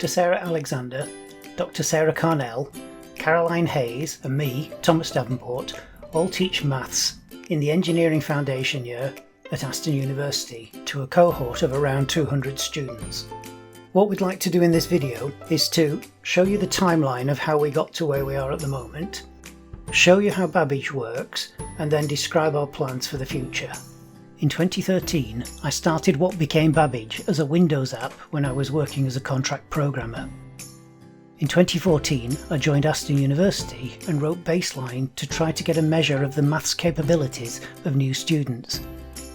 Dr. Sarah Alexander, Dr. Sarah Carnell, Caroline Haynes and me, Thomas Davenport, all teach maths in the Engineering Foundation year at Aston University to a cohort of around 200 students. What we'd like to do in this video is to show you the timeline of how we got to where we are at the moment, show you how Babbage works, and then describe our plans for the future. In 2013, I started what became Babbage as a Windows app when I was working as a contract programmer. In 2014, I joined Aston University and wrote Baseline to try to get a measure of the maths capabilities of new students.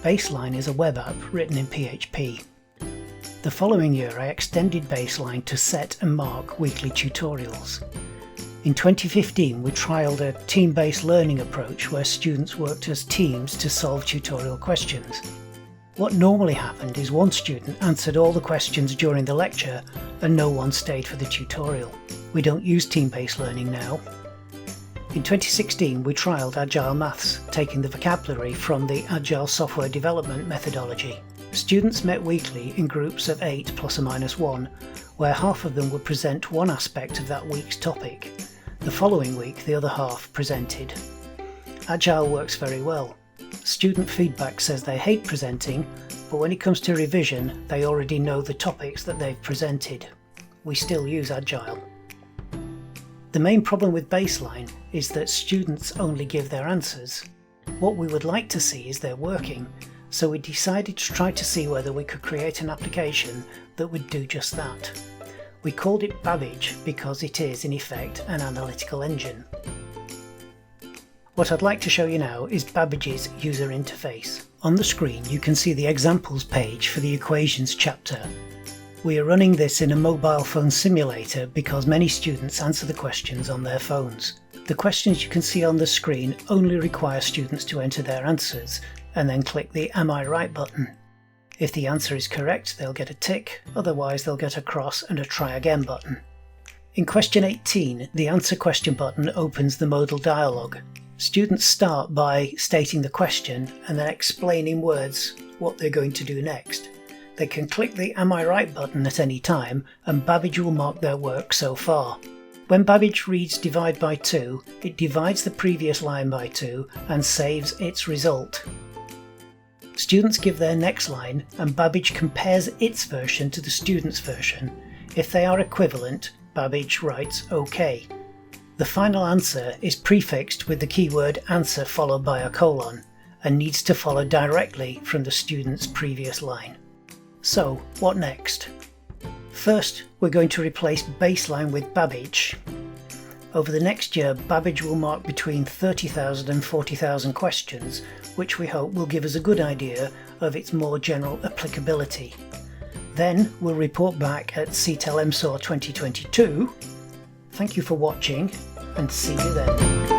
Baseline is a web app written in PHP. The following year, I extended Baseline to set and mark weekly tutorials. In 2015, we trialled a team-based learning approach where students worked as teams to solve tutorial questions. What normally happened is one student answered all the questions during the lecture and no one stayed for the tutorial. We don't use team-based learning now. In 2016, we trialled Agile Maths, taking the vocabulary from the Agile software development methodology. Students met weekly in groups of 8 plus or minus 1, where half of them would present one aspect of that week's topic. The following week, the other half presented. Agile works very well. Student feedback says they hate presenting, but when it comes to revision, they already know the topics that they've presented. We still use Agile. The main problem with Baseline is that students only give their answers. What we would like to see is they're working, so we decided to try to see whether we could create an application that would do just that. We called it Babbage because it is, in effect, an analytical engine. What I'd like to show you now is Babbage's user interface. On the screen you can see the examples page for the equations chapter. We are running this in a mobile phone simulator because many students answer the questions on their phones. The questions you can see on the screen only require students to enter their answers and then click the Am I Right button. If the answer is correct, they'll get a tick, otherwise they'll get a cross and a Try Again button. In question 18, the Answer Question button opens the modal dialog. Students start by stating the question and then explain in words what they're going to do next. They can click the Am I Right button at any time and Babbage will mark their work so far. When Babbage reads divide by 2, it divides the previous line by 2 and saves its result. Students give their next line and Babbage compares its version to the student's version. If they are equivalent, Babbage writes OK. The final answer is prefixed with the keyword answer followed by a colon and needs to follow directly from the student's previous line. So, what next? First, we're going to replace Baseline with Babbage. Over the next year, Babbage will mark between 30,000 and 40,000 questions, which we hope will give us a good idea of its more general applicability. Then we'll report back at CETL-MSOR 2022. Thank you for watching and see you then.